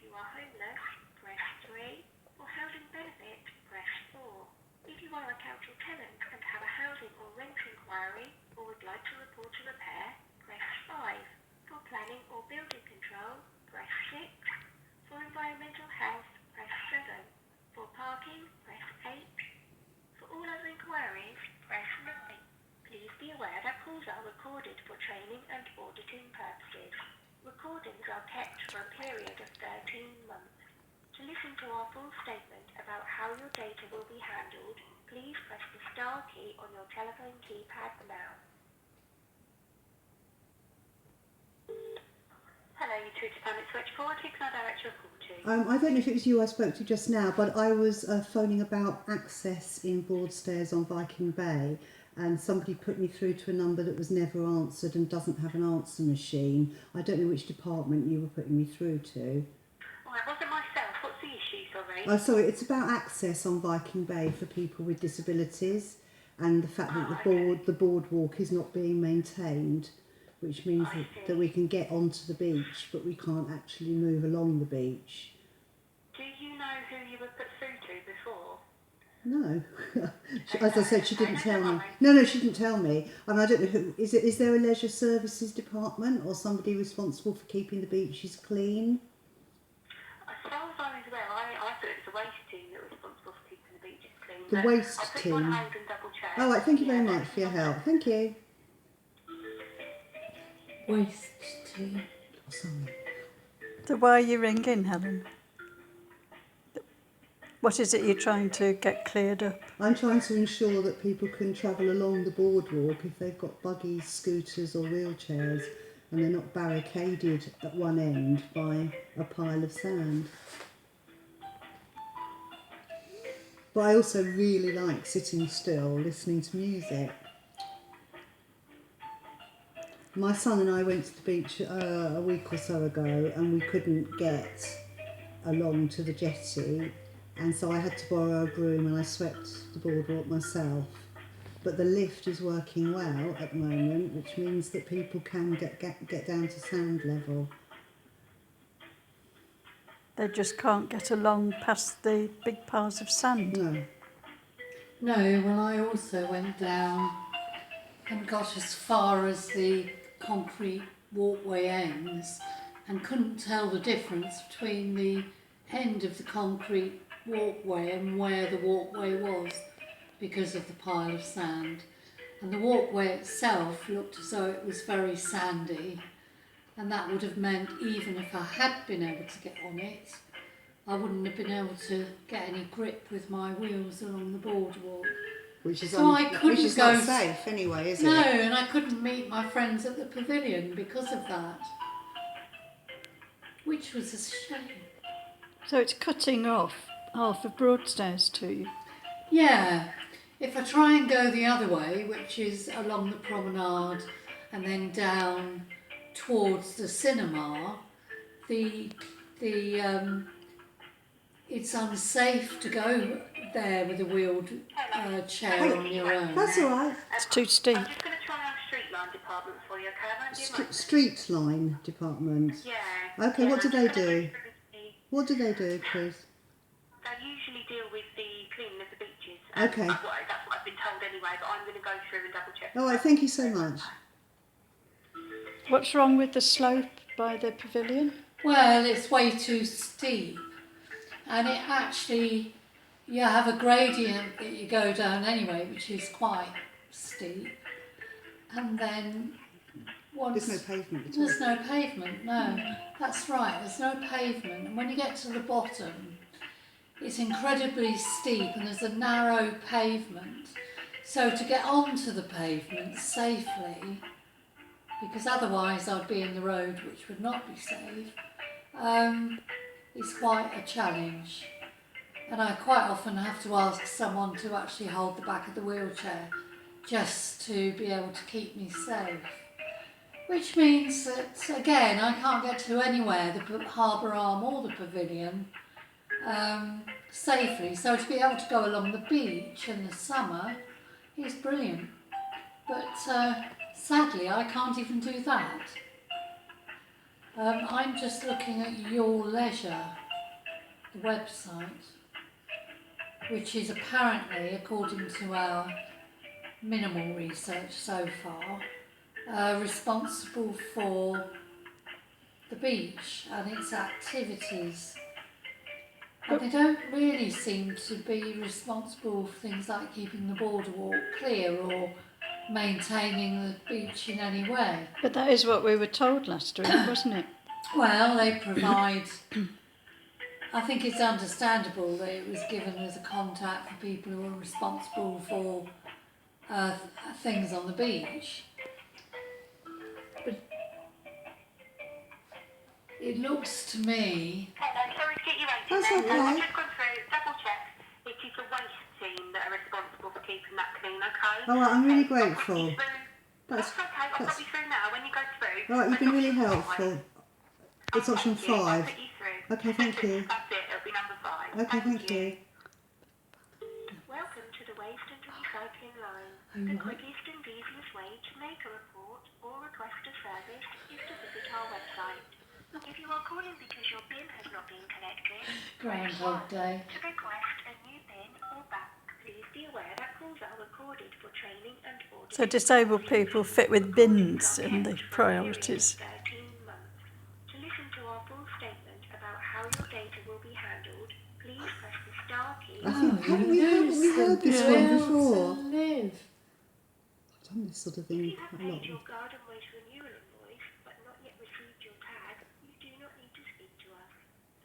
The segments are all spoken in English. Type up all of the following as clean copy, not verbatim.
you are homeless, press 3. For housing benefit, press 4. If you are a council tenant and have a housing or rent inquiry or would like to report a repair, press 5. For planning or building control, press 6. For environmental health, press 7. For parking, press 8. For all other inquiries, press 9. Please be aware that calls are recorded for training and auditing purposes. Recordings are kept for a period of 13 months. To listen to our full statement about how your data will be handled, please press the star key on your telephone keypad now. Hello, you through to Permit Switchboard. Who can I direct your call to? I don't know if it was you I spoke to just now, but I was phoning about access in Broadstairs on Viking Bay, and somebody put me through to a number that was never answered and doesn't have an answer machine. I don't know which department you were putting me through to. Well, it wasn't myself. What's the issue, sorry? Oh, sorry, it's about access on Viking Bay for people with disabilities, and the fact that the boardwalk is not being maintained, which means that we can get onto the beach, but we can't actually move along the beach. Do you know who you were put through to before? No. As I said, she didn't tell me. No, she didn't tell me. And I don't know who. Is there a leisure services department or somebody responsible for keeping the beaches clean? As far as I was aware, I thought it was the waste team that was responsible for keeping the beaches clean. The waste I'll put team. you on hold and double check. All right, thank you very much for your help. Thank you. Waste team. Oh, sorry. So why are you ringing, Helen? What is it you're trying to get cleared up? I'm trying to ensure that people can travel along the boardwalk if they've got buggies, scooters or wheelchairs, and they're not barricaded at one end by a pile of sand. But I also really like sitting still, listening to music. My son and I went to the beach a week or so ago, and we couldn't get along to the jetty, and so I had to borrow a broom and I swept the boardwalk myself. But the lift is working well at the moment, which means that people can get down to sand level. They just can't get along past the big piles of sand. No. No, well, I also went down and got as far as the concrete walkway ends and couldn't tell the difference between the end of the concrete walkway and where the walkway was because of the pile of sand. And the walkway itself looked as though it was very sandy, and that would have meant even if I had been able to get on it, I wouldn't have been able to get any grip with my wheels along the boardwalk. Which is, Which is not safe anyway, is it? No, and I couldn't meet my friends at the pavilion because of that, which was a shame. So it's cutting off half of Broadstairs to you. Yeah, if I try and go the other way, which is along the promenade and then down towards the cinema, it's unsafe to go there with a wheeled chair on your own. That's all right. It's too steep. I'm just going to try our street line department for you, okay? I won't be a moment. Street line department. Yeah. Okay, yeah, what do I'm they just gonna do? go through the- What do they do, please? They usually deal with the cleaning of the beaches. Okay. That's what I've been told anyway, but I'm going to go through and double check. All right, thank you so much. What's wrong with the slope by the pavilion? Well, it's way too steep, and it actually, you have a gradient that you go down anyway, which is quite steep, and then once... There's no pavement at all. There's no pavement, no. That's right, there's no pavement, and when you get to the bottom, it's incredibly steep and there's a narrow pavement. So to get onto the pavement safely, because otherwise I'd be in the road, which would not be safe, is quite a challenge. And I quite often have to ask someone to actually hold the back of the wheelchair just to be able to keep me safe. Which means that, again, I can't get to anywhere, the Harbour Arm or the pavilion, safely. So to be able to go along the beach in the summer is brilliant. But sadly, I can't even do that. I'm just looking at Your Leisure, the website, which is apparently, according to our minimal research so far, responsible for the beach and its activities. And they don't really seem to be responsible for things like keeping the boardwalk clear or maintaining the beach in any way. But that is what we were told last week, wasn't it? Well, they provide, I think it's understandable that it was given as a contact for people who are responsible for things on the beach. But it looks to me... Hello, sorry to get you waiting. That's there. okay. I've just gone through, double checked. It is the waste team that are responsible for keeping that clean, okay? All right, I'm really I'll pop you grateful. through. That's That's okay, I'll pop you through now when you go through. all right. You've been really Option helpful. five. It's option Thank you, I'll 5. put you through. Okay, thank you. That's it, it'll be number 5. Okay, thank you. Welcome to the waste and recycling line. The quickest and easiest way to make a report or request a service is to visit our website. If you are calling because your bin has not been collected, Groundhog Day. to request a new bin or back, please be aware that calls are recorded for training and auditing. So disabled people fit with bins in the priorities. 13 months. To listen to our full statement about how your data will be handled, please press the star key. I think haven't we heard this one before? To live. I've done this sort of If thing you have quite a lot. paid your garden waste renewal invoice but not yet received your tag, you do not need to speak to us.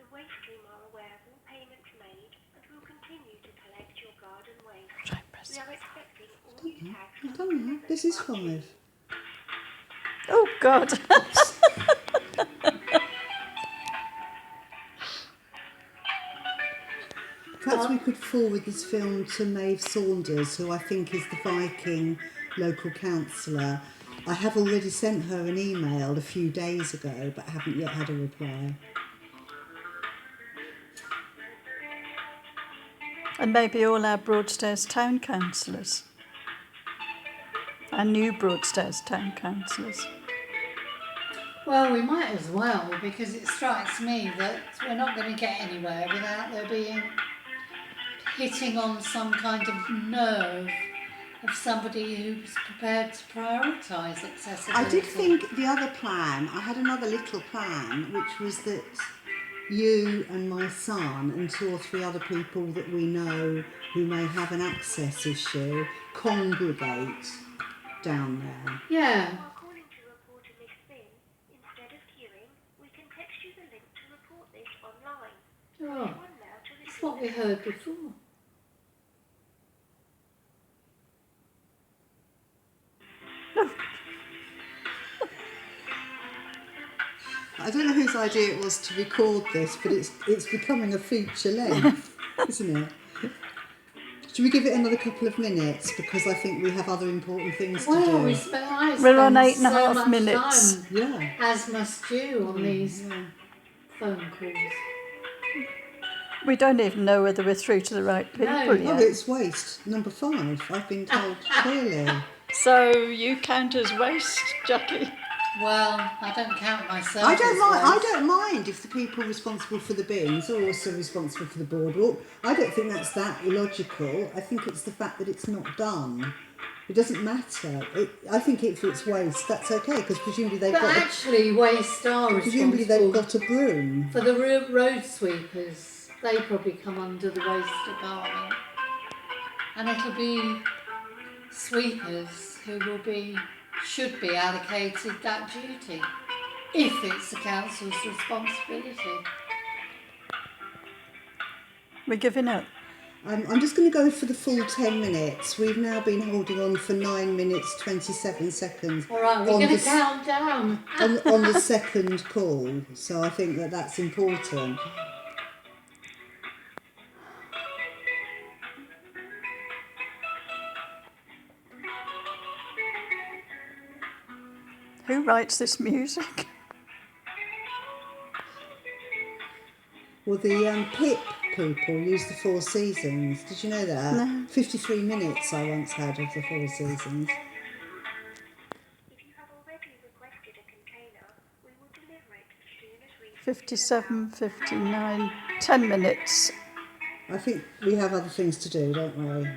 The waste team are aware of all payments made and will continue to collect your garden waste. We are expecting all new tags. I've done that. This is 5. Oh God! Perhaps we could forward this film to Maeve Saunders, who I think is the Viking local councillor. I have already sent her an email a few days ago, but haven't yet had a reply. And maybe all our Broadstairs town councillors. Our new Broadstairs town councillors. Well, we might as well, because it strikes me that we're not going to get anywhere without there being hitting on some kind of nerve of somebody who's prepared to prioritise accessibility. I did think the other plan, I had another little plan, which was that you and my son and 2 or 3 other people that we know who may have an access issue congregate down there. Yeah. If you are calling to report a missed bin, instead of queuing, we can text you the link to report this online. Oh, Press 1 now to that's receive what we heard before. I don't know whose idea it was to record this, but it's becoming a feature length, isn't it? Should we give it another couple of minutes, because I think we have other important things to Well, do. We're on spend 8.5 so much minutes. time, Yeah. as must you, on these Yeah. phone calls. We don't even know whether we're through to the right people No. Oh, yet. it's waste number 5. I've been told clearly. So you count as waste, Jackie? Well, I don't count myself. I don't as mind. I waste. don't mind if the people responsible for the bins are also responsible for the boardwalk. I don't think that's that illogical. I think it's the fact that it's not done. It doesn't matter. I think if it's waste, that's okay, because presumably they've But got. actually, waste are Presumably they've responsible got a broom. for the road sweepers. They probably come under the waste department, and it'll be sweepers who should be allocated that duty, if it's the council's responsibility. We're giving up. I'm just going to go for the full 10 minutes. We've now been holding on for 9 minutes 27 seconds. All right, we're on going to the- count down. on the second call, so I think that's important. Who writes this music? Well, the PIP people use the 4 seasons. Did you know that? No. 53 minutes I once had of the 4 seasons. If you have already requested a container, we will deliver it 57, 59, 10 minutes. I think we have other things to do, don't we?